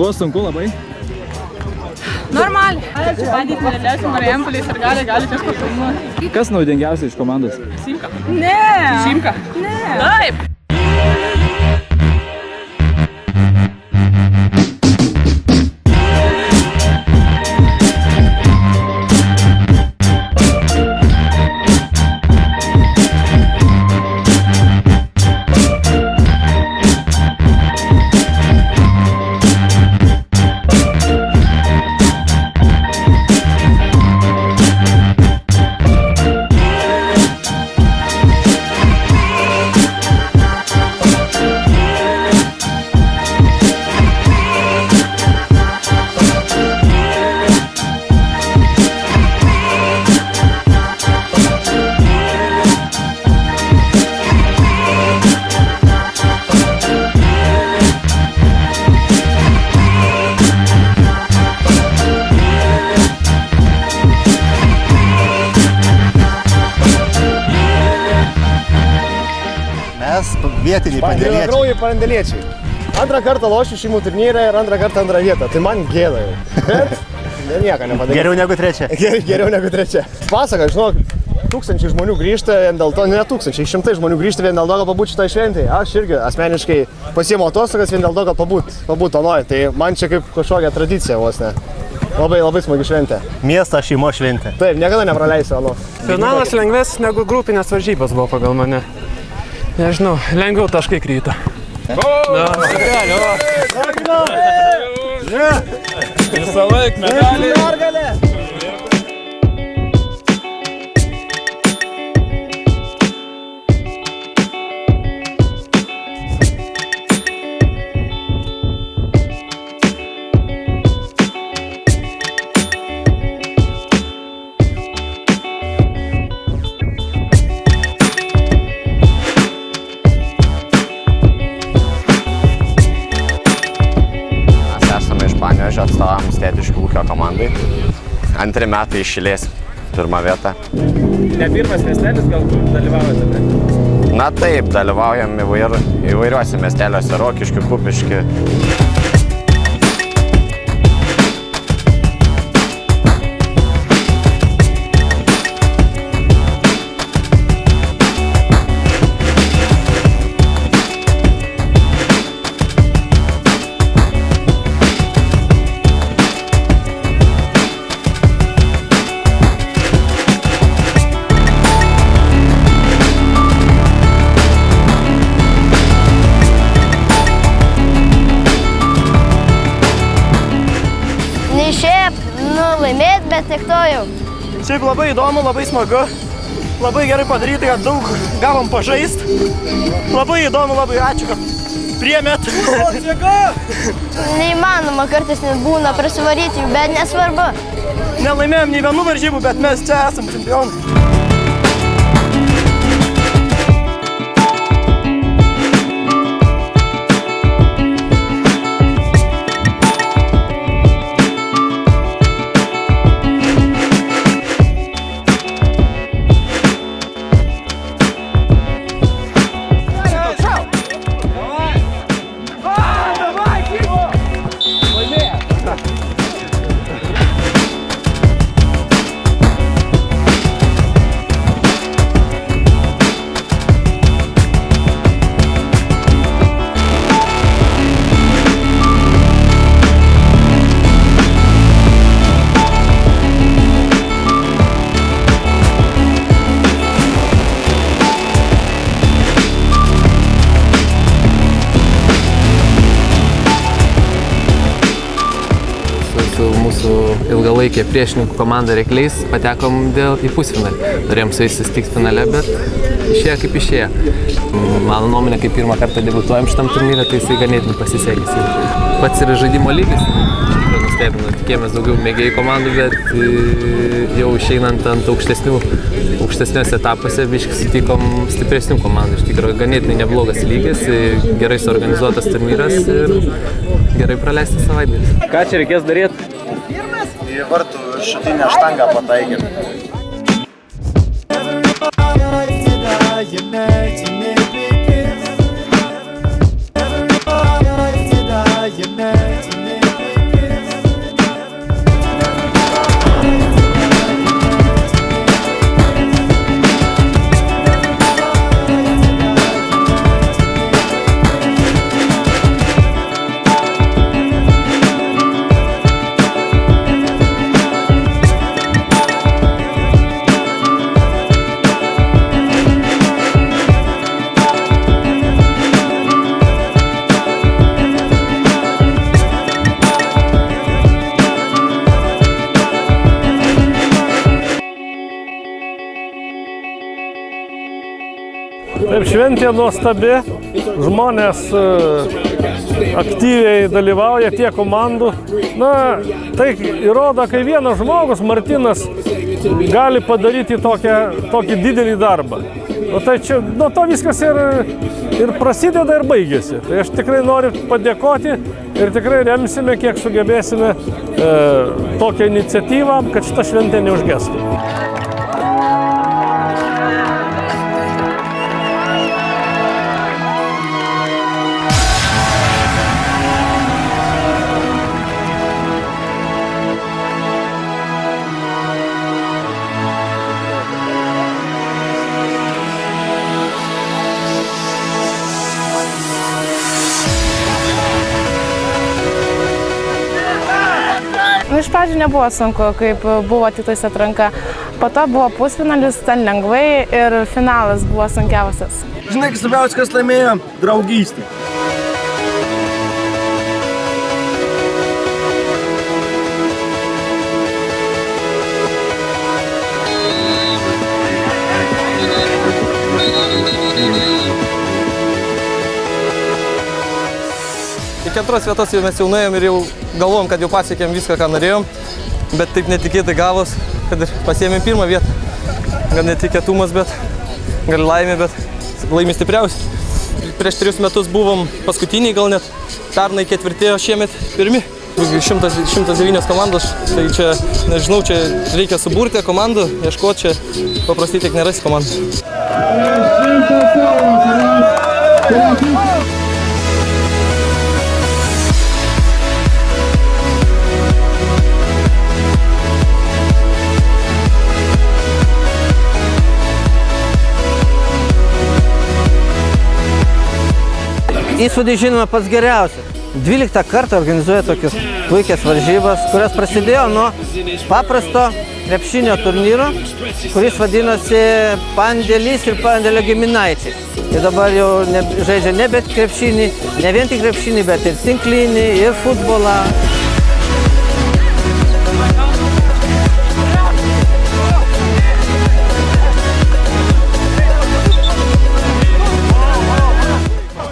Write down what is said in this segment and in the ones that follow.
Buvo sunku labai? Normaliai. Čia bandyti Nelėliais, Marijampolės ir gali kažko filmuoti. Kas naudingiausia iš komandos? Simka. Ne. Simka. Ne. Taip. Vietiniai pandėliečiai. Grynakraujai pandėliečiai. Antrą kartą lošiu šeimų turnyrą ir antrą kartą antrą vietą. Tai man gėda jau. Bet nieko nepadarysiu. Geriau negu trečia. Geriau negu trečia. Pasaka, žinok, tūkstančiai žmonių grįžta vien dėl to, ne tūkstančiai, šimtai žmonių grįžta vien dėl to, kad pabūt šitą šventį. Aš irgi asmeniškai pasiimu atostogas vien dėl to, kad pabūt Onoj. Tai man čia kaip kažkokia tradicija vos ne. Labai smagi šventė. Miesto šeimos šventė. Taip, niekada nepraleisiu, Ono. Finalas lengvesnis negu grupinės varžybos buvo pagal mane. Nežinau, lengviau taškai kryto. Visą laiką medalį. Atstovavom Stėtiškių ūkio komandai. 2 metai iš eilės, 1 vieta. Ne pirmas miestelis, gal dalyvaujate? Na taip, dalyvaujam įvairiuose miesteliuose, Rokiškių, Kupiškių. Laimėt, bet tik to jau. Šiaip labai įdomu, labai smagu. Labai gerai padaryti, kad daug gavom pažaist. Labai įdomu, labai ačiū, kad priėmėt. Neįmanoma, kartais net būna prasivaryti jų, bet nesvarbu. Nelaimėjom nei vienų varžybų, bet mes čia esam čempionai. Mūsų ilgalaikė priešininkų komanda Reikliais patekom į pusfinalį. Norėjom su jais susitikti finale, bet išėjo kaip išėjo. Mano nuomonė, kai pirmą kartą debutuojam šitam turnyrę, tai jisai ganėtinai pasisekėsi. Pats yra žaidimo lygis, iš tikrųjų nustebino. Tikėjomės daugiau mėgėjų komandų, bet jau išeinant ant aukštesniuose etapuose biškai sutikom stipresnių komandų. Iš tikrųjų ganėtinai neblogas lygis, gerai suorganizuotas turnyras ir gerai praleistas savaitgalis. Ką čia reikės daryti? Į vartų šutinę štangą pataikėm. Taip, šventė nuostabi, žmonės aktyviai dalyvauja tiek komandų. Na, tai įrodo, kai vienas žmogus, Martynas, gali padaryti tokį didelį darbą. O tai čia, nuo to viskas ir prasideda ir baigėsi. Tai aš tikrai noriu padėkoti ir tikrai remsime, kiek sugebėsime tokią iniciatyvą, kad šita šventė neužgestų. Iš pradžių nebuvo sunku, kaip buvo tiktais atranka. Po to buvo pusfinalis, ten lengvai ir finalas buvo sunkiausias. Žinai, svarbiausia, kas laimėjo – draugystė. Iki antros vietos mes jau nuėjom ir jau galvom, kad jau pasiekėm viską, ką norėjom, bet taip netikėtai gavos, kad ir pasiėmėm pirmą vietą. Gal netikėtumas, bet gal laimė, bet laimė stipriausiai. Prieš 3 metus buvom paskutiniai, gal net pernai ketvirti, o šiemet pirmi. 109 komandos, tai čia, nežinau, čia reikia suburti komandų, ieškoti čia paprastai tiek nerasi komandų. Įspūdį žinoma pats geriausias. 12 kartą organizuoja tokias puikias varžybas, kurios prasidėjo nuo paprasto krepšinio turnyro, kuris vadinosi Pandėlis ir Pandėlio giminaičiai. Ir dabar jau žaidžia ne bet krepšinį, ne vien tik krepšinį, bet ir tinklinį, ir futbolą.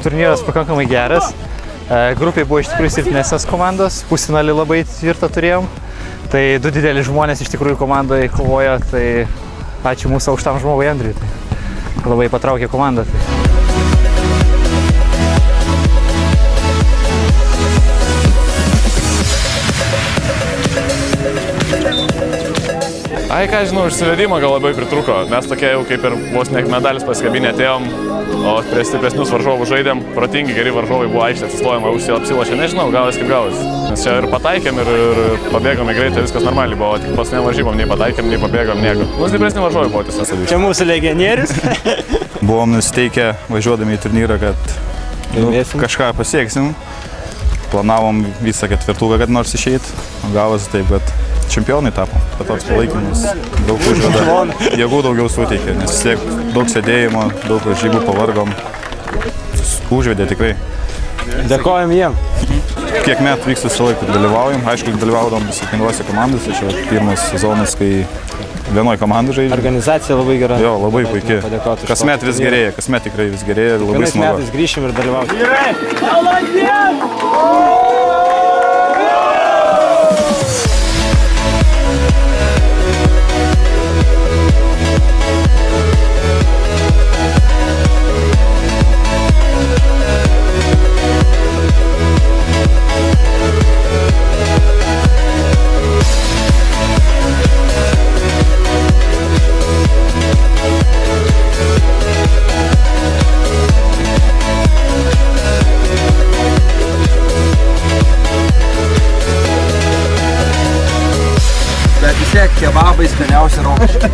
Turnyras pakankamai geras, grupėje buvo iš tikrųjų silpnesnės komandos, pusfinalį labai tvirtą turėjom, tai 2 dideli žmonės iš tikrųjų komandoje kovojo, tai ačiū mūsų aukštam žmogui Andriui, tai labai patraukė komandą. Ai, ką žinau, išsivedimą gal labai pritruko. Mes tokie jau kaip ir vos ne medalis pasikabinę atėjom, o prie stipresnius varžovų žaidėm. Protingi, geri varžovai buvo aikštė, atsistojama, apsilošė, nežinau, galas kaip galas. Nes čia ir pataikėm, ir pabėgome greitai, viskas normaliai buvo, tik paskutinėm varžybom nei pataikėm, nei pabėgom nieko. Stipresni varžovai buvo tiesiog. Čia mūsų legionierius. Buvom nusiteikę važiuodami į turnyrą, kad kažką pasieksim. Planavom visą ketvirtuvę, kad nors išeit. Gavosi taip, kad čempionai tapo. Bet toks palaikymas daug užveda, jėgų daugiau suteikė, nes vis tiek daug sėdėjimo, daug varžybų pavargom. Užvedė tikrai. Dėkojam jiem. Kiek metų vyks visą laiką dalyvaujam. Aišku, dalyvaudom skirtingose komandose. Čia pirmas sezonas, kai vienoj komandai žaidžiam. Organizacija labai gera. Jo, labai puikiai. Kasmet vis gerėja, kasmet tikrai vis gerėja ir labai smagu. Kiekvienais metais grįšim ir dalyvausim. Bet vis tiek kebabai skaniausi Rokišky.